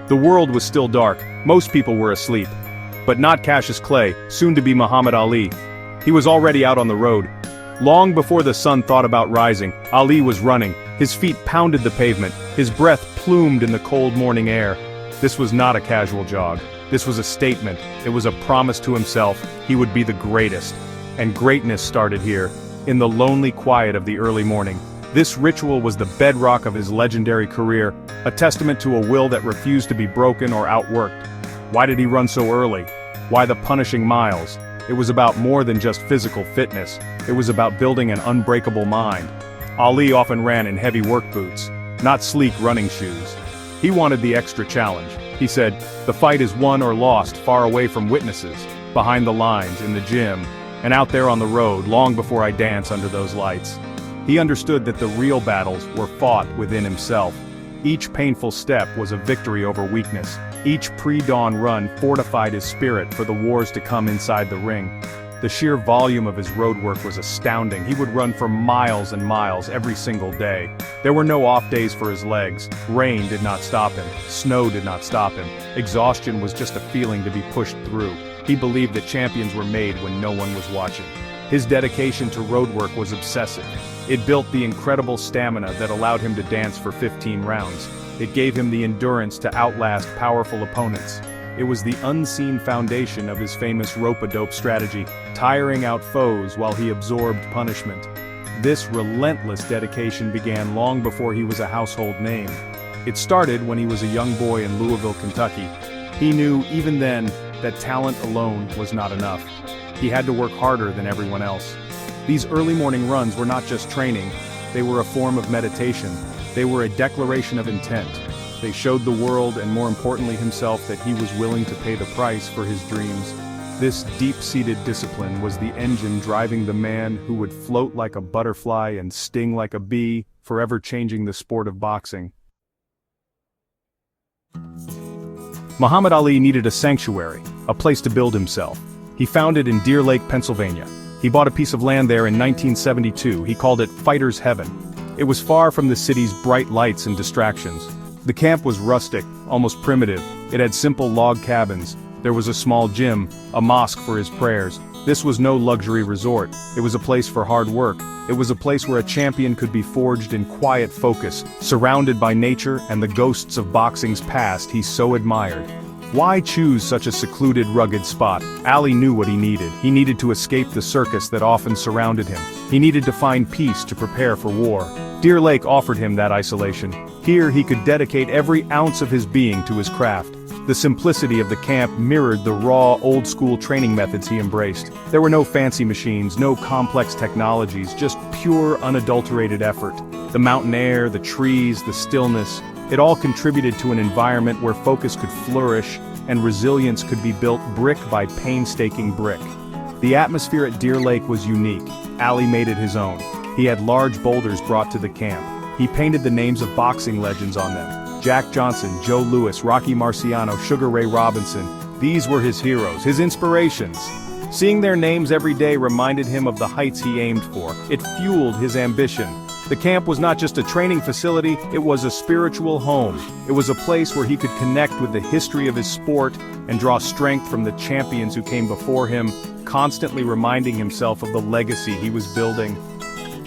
The world was still dark, most people were asleep. But not Cassius Clay, soon to be Muhammad Ali. He was already out on the road. Long before the sun thought about rising, Ali was running. His feet pounded the pavement, his breath plumed in the cold morning air. This was not a casual jog. This was a statement. It was a promise to himself. He would be the greatest. And greatness started here, in the lonely quiet of the early morning. This ritual was the bedrock of his legendary career, a testament to a will that refused to be broken or outworked. Why did he run so early? Why the punishing miles? It was about more than just physical fitness. It was about building an unbreakable mind. Ali often ran in heavy work boots, not sleek running shoes. He wanted the extra challenge. He said, "The fight is won or lost far away from witnesses, behind the lines, in the gym, and out there on the road long before I dance under those lights." He understood that the real battles were fought within himself. Each painful step was a victory over weakness. Each pre-dawn run fortified his spirit for the wars to come inside the ring. The sheer volume of his road work was astounding. He would run for miles and miles every single day. There were no off days for his legs. Rain did not stop him. Snow did not stop him. Exhaustion was just a feeling to be pushed through. He believed that champions were made when no one was watching. His dedication to road work was obsessive. It built the incredible stamina that allowed him to dance for 15 rounds. It gave him the endurance to outlast powerful opponents. It was the unseen foundation of his famous rope-a-dope strategy, tiring out foes while he absorbed punishment. This relentless dedication began long before he was a household name. It started when he was a young boy in Louisville, Kentucky. He knew, even then, that talent alone was not enough. He had to work harder than everyone else. These early morning runs were not just training, they were a form of meditation. They were a declaration of intent. They showed the world, and more importantly himself, that he was willing to pay the price for his dreams. This deep-seated discipline was the engine driving the man who would float like a butterfly and sting like a bee, forever changing the sport of boxing. Muhammad Ali needed a sanctuary, a place to build himself. He found it in Deer Lake, Pennsylvania. He bought a piece of land there in 1972. He called it Fighter's Heaven. It was far from the city's bright lights and distractions. The camp was rustic, almost primitive. It had simple log cabins. There was a small gym, a mosque for his prayers. This was no luxury resort. It was a place for hard work. It was a place where a champion could be forged in quiet focus, surrounded by nature and the ghosts of boxing's past he so admired. Why choose such a secluded, rugged spot? Ali knew what he needed. He needed to escape the circus that often surrounded him. He needed to find peace to prepare for war. Deer Lake offered him that isolation. Here he could dedicate every ounce of his being to his craft. The simplicity of the camp mirrored the raw, old-school training methods he embraced. There were no fancy machines, no complex technologies, just pure, unadulterated effort. The mountain air, the trees, the stillness, it all contributed to an environment where focus could flourish and resilience could be built brick by painstaking brick. The atmosphere at Deer Lake was unique. Ali made it his own. He had large boulders brought to the camp. He painted the names of boxing legends on them. Jack Johnson, Joe Louis, Rocky Marciano, Sugar Ray Robinson. These were his heroes, his inspirations. Seeing their names every day reminded him of the heights he aimed for. It fueled his ambition. The camp was not just a training facility, it was a spiritual home. It was a place where he could connect with the history of his sport and draw strength from the champions who came before him, constantly reminding himself of the legacy he was building.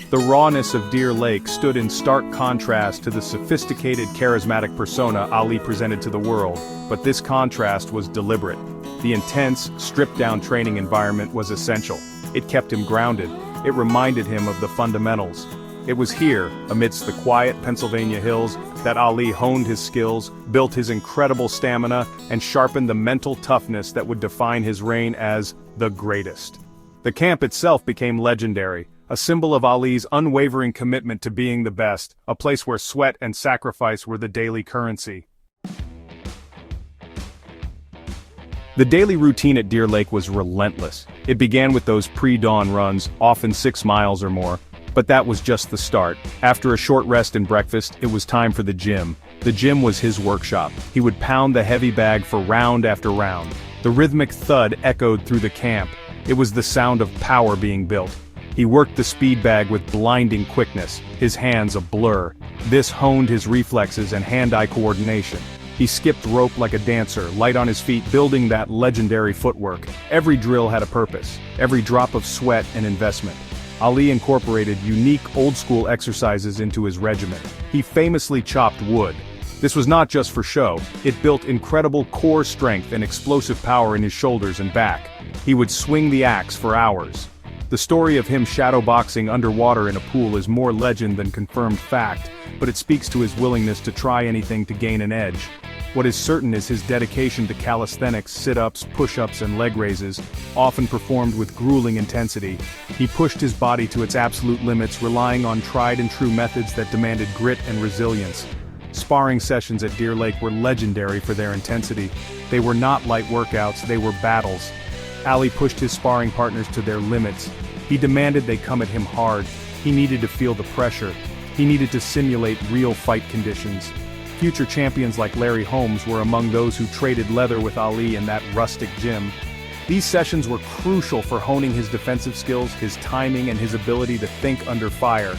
The rawness of Deer Lake stood in stark contrast to the sophisticated, charismatic persona Ali presented to the world, but this contrast was deliberate. The intense, stripped-down training environment was essential. It kept him grounded. It reminded him of the fundamentals. It was here, amidst the quiet Pennsylvania hills, that Ali honed his skills, built his incredible stamina, and sharpened the mental toughness that would define his reign as the greatest. The camp itself became legendary, a symbol of Ali's unwavering commitment to being the best, a place where sweat and sacrifice were the daily currency. The daily routine at Deer Lake was relentless. It began with those pre-dawn runs, often 6 miles or more. But that was just the start. After a short rest and breakfast, it was time for the gym. The gym was his workshop. He would pound the heavy bag for round after round. The rhythmic thud echoed through the camp. It was the sound of power being built. He worked the speed bag with blinding quickness, his hands a blur. This honed his reflexes and hand-eye coordination. He skipped rope like a dancer, light on his feet, building that legendary footwork. Every drill had a purpose, every drop of sweat an investment. Ali incorporated unique old-school exercises into his regimen. He famously chopped wood. This was not just for show, it built incredible core strength and explosive power in his shoulders and back. He would swing the axe for hours. The story of him shadowboxing underwater in a pool is more legend than confirmed fact, but it speaks to his willingness to try anything to gain an edge. What is certain is his dedication to calisthenics, sit-ups, push-ups and leg raises, often performed with grueling intensity. He pushed his body to its absolute limits, relying on tried-and-true methods that demanded grit and resilience. Sparring sessions at Deer Lake were legendary for their intensity. They were not light workouts, they were battles. Ali pushed his sparring partners to their limits. He demanded they come at him hard. He needed to feel the pressure. He needed to simulate real fight conditions. Future champions like Larry Holmes were among those who traded leather with Ali in that rustic gym. These sessions were crucial for honing his defensive skills, his timing and his ability to think under fire.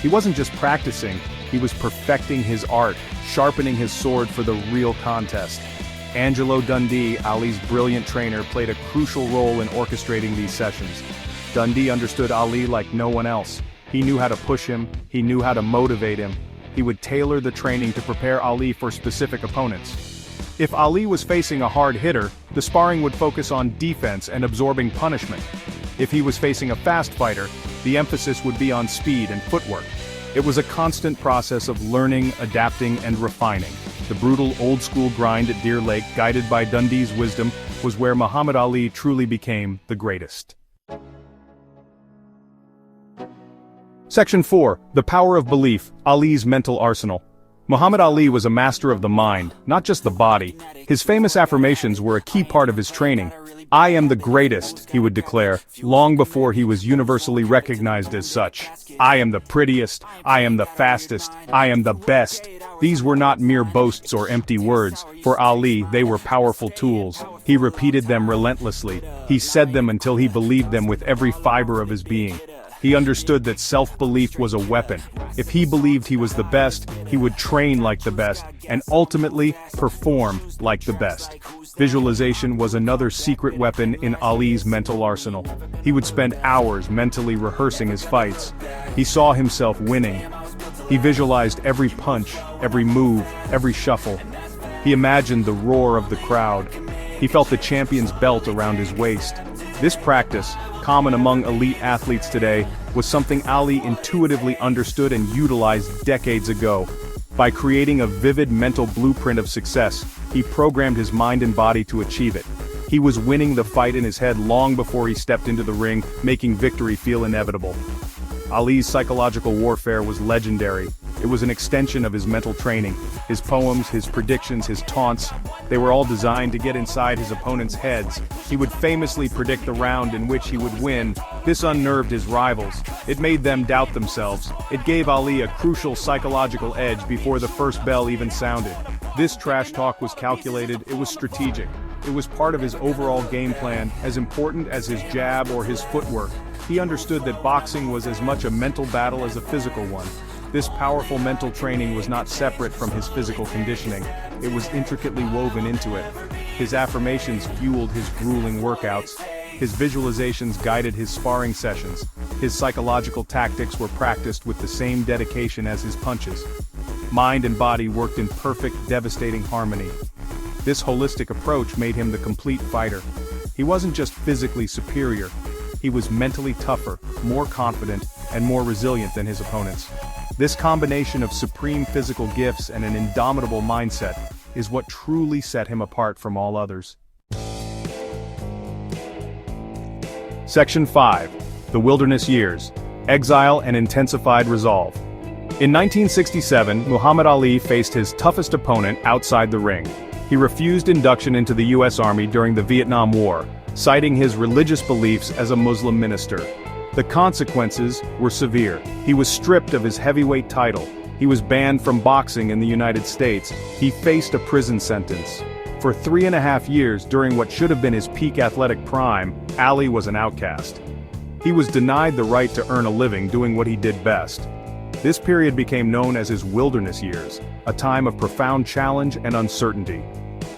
He wasn't just practicing, he was perfecting his art, sharpening his sword for the real contest. Angelo Dundee, Ali's brilliant trainer, played a crucial role in orchestrating these sessions. Dundee understood Ali like no one else. He knew how to push him, he knew how to motivate him. He would tailor the training to prepare Ali for specific opponents. If Ali was facing a hard hitter, the sparring would focus on defense and absorbing punishment. If he was facing a fast fighter, the emphasis would be on speed and footwork. It was a constant process of learning, adapting, and refining. The brutal old-school grind at Deer Lake, guided by Dundee's wisdom, was where Muhammad Ali truly became the greatest. Section 4. The Power of Belief, Ali's Mental Arsenal. Muhammad Ali was a master of the mind, not just the body. His famous affirmations were a key part of his training. "I am the greatest," he would declare, long before he was universally recognized as such. "I am the prettiest, I am the fastest, I am the best." These were not mere boasts or empty words. For Ali, they were powerful tools. He repeated them relentlessly. He said them until he believed them with every fiber of his being. He understood that self-belief was a weapon. If he believed he was the best, he would train like the best, and ultimately, perform like the best. Visualization was another secret weapon in Ali's mental arsenal. He would spend hours mentally rehearsing his fights. He saw himself winning. He visualized every punch, every move, every shuffle. He imagined the roar of the crowd. He felt the champion's belt around his waist. This practice, common among elite athletes today, was something Ali intuitively understood and utilized decades ago. By creating a vivid mental blueprint of success, he programmed his mind and body to achieve it. He was winning the fight in his head long before he stepped into the ring, making victory feel inevitable. Ali's psychological warfare was legendary. It was an extension of his mental training. His poems, his predictions, his taunts, they were all designed to get inside his opponents' heads. He would famously predict the round in which he would win. This unnerved his rivals. It made them doubt themselves. It gave Ali a crucial psychological edge before the first bell even sounded. This trash talk was calculated, it was strategic. It was part of his overall game plan, as important as his jab or his footwork. He understood that boxing was as much a mental battle as a physical one. This powerful mental training was not separate from his physical conditioning. It was intricately woven into it. His affirmations fueled his grueling workouts. His visualizations guided his sparring sessions. His psychological tactics were practiced with the same dedication as his punches. Mind and body worked in perfect, devastating harmony. This holistic approach made him the complete fighter. He wasn't just physically superior. He was mentally tougher, more confident, and more resilient than his opponents. This combination of supreme physical gifts and an indomitable mindset is what truly set him apart from all others. Section 5. The Wilderness Years. Exile and Intensified Resolve. In 1967, Muhammad Ali faced his toughest opponent outside the ring. He refused induction into the U.S. Army during the Vietnam War, citing his religious beliefs as a Muslim minister. The consequences were severe. He was stripped of his heavyweight title. He was banned from boxing in the United States. He faced a prison sentence. For 3.5 years, during what should have been his peak athletic prime, Ali was an outcast. He was denied the right to earn a living doing what he did best. This period became known as his wilderness years, a time of profound challenge and uncertainty.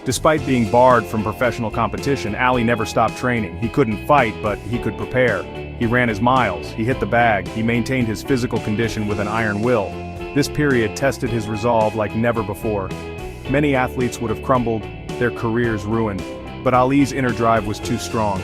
Despite being barred from professional competition, Ali never stopped training. He couldn't fight, but he could prepare. He ran his miles, he hit the bag, he maintained his physical condition with an iron will. This period tested his resolve like never before. Many athletes would have crumbled, their careers ruined, but Ali's inner drive was too strong.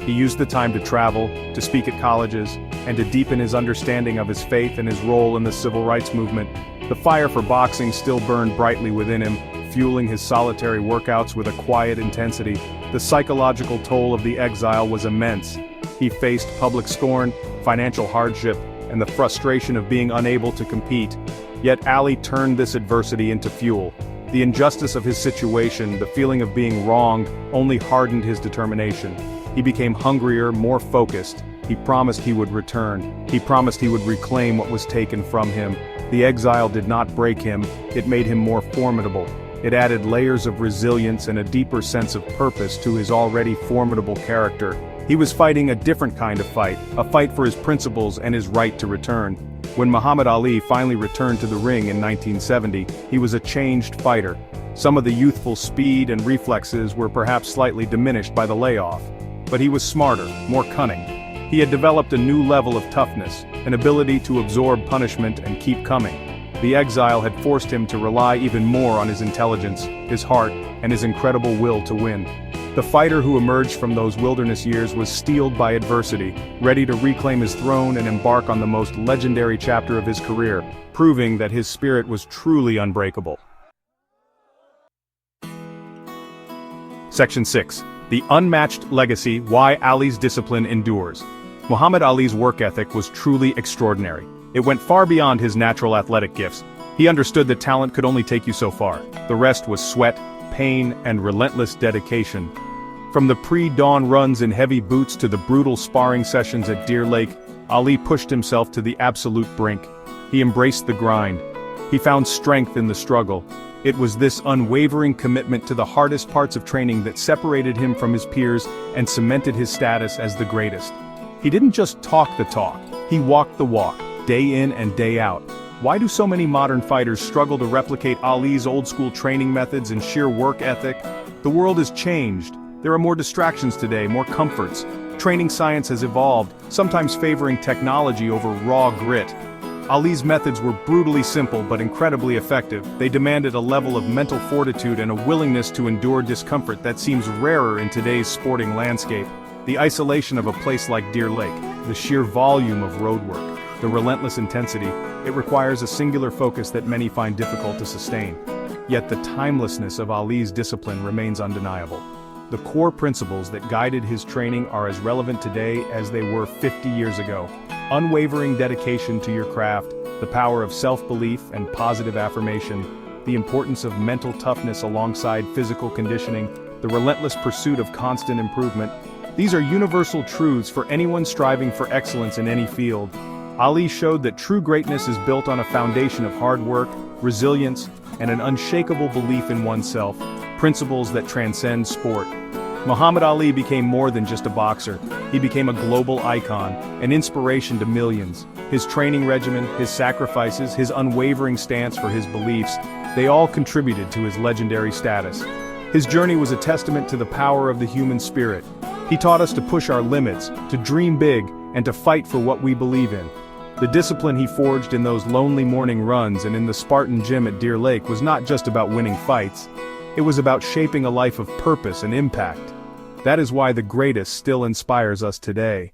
He used the time to travel, to speak at colleges, and to deepen his understanding of his faith and his role in the civil rights movement. The fire for boxing still burned brightly within him, fueling his solitary workouts with a quiet intensity. The psychological toll of the exile was immense. He faced public scorn, financial hardship, and the frustration of being unable to compete. Yet Ali turned this adversity into fuel. The injustice of his situation, the feeling of being wronged, only hardened his determination. He became hungrier, more focused. He promised he would return. He promised he would reclaim what was taken from him. The exile did not break him, it made him more formidable. It added layers of resilience and a deeper sense of purpose to his already formidable character. He was fighting a different kind of fight, a fight for his principles and his right to return. When Muhammad Ali finally returned to the ring in 1970, he was a changed fighter. Some of the youthful speed and reflexes were perhaps slightly diminished by the layoff. But he was smarter, more cunning. He had developed a new level of toughness, an ability to absorb punishment and keep coming. The exile had forced him to rely even more on his intelligence, his heart, and his incredible will to win. The fighter who emerged from those wilderness years was steeled by adversity, ready to reclaim his throne and embark on the most legendary chapter of his career, proving that his spirit was truly unbreakable. Section 6. The Unmatched Legacy: Why Ali's Discipline Endures. Muhammad Ali's work ethic was truly extraordinary. It went far beyond his natural athletic gifts. He understood that talent could only take you so far. The rest was sweat, pain, and relentless dedication. From the pre-dawn runs in heavy boots to the brutal sparring sessions at Deer Lake, Ali pushed himself to the absolute brink. He embraced the grind. He found strength in the struggle. It was this unwavering commitment to the hardest parts of training that separated him from his peers and cemented his status as the greatest. He didn't just talk the talk, he walked the walk, day in and day out. Why do so many modern fighters struggle to replicate Ali's old-school training methods and sheer work ethic? The world has changed. There are more distractions today, more comforts. Training science has evolved, sometimes favoring technology over raw grit. Ali's methods were brutally simple but incredibly effective. They demanded a level of mental fortitude and a willingness to endure discomfort that seems rarer in today's sporting landscape. The isolation of a place like Deer Lake, the sheer volume of road work, the relentless intensity, it requires a singular focus that many find difficult to sustain. Yet the timelessness of Ali's discipline remains undeniable. The core principles that guided his training are as relevant today as they were 50 years ago. Unwavering dedication to your craft, the power of self-belief and positive affirmation, the importance of mental toughness alongside physical conditioning, the relentless pursuit of constant improvement. These are universal truths for anyone striving for excellence in any field. Ali showed that true greatness is built on a foundation of hard work, resilience, and an unshakable belief in oneself, principles that transcend sport. Muhammad Ali became more than just a boxer. He became a global icon, an inspiration to millions. His training regimen, his sacrifices, his unwavering stance for his beliefs, they all contributed to his legendary status. His journey was a testament to the power of the human spirit. He taught us to push our limits, to dream big, and to fight for what we believe in. The discipline he forged in those lonely morning runs and in the Spartan gym at Deer Lake was not just about winning fights. It was about shaping a life of purpose and impact. That is why the greatest still inspires us today.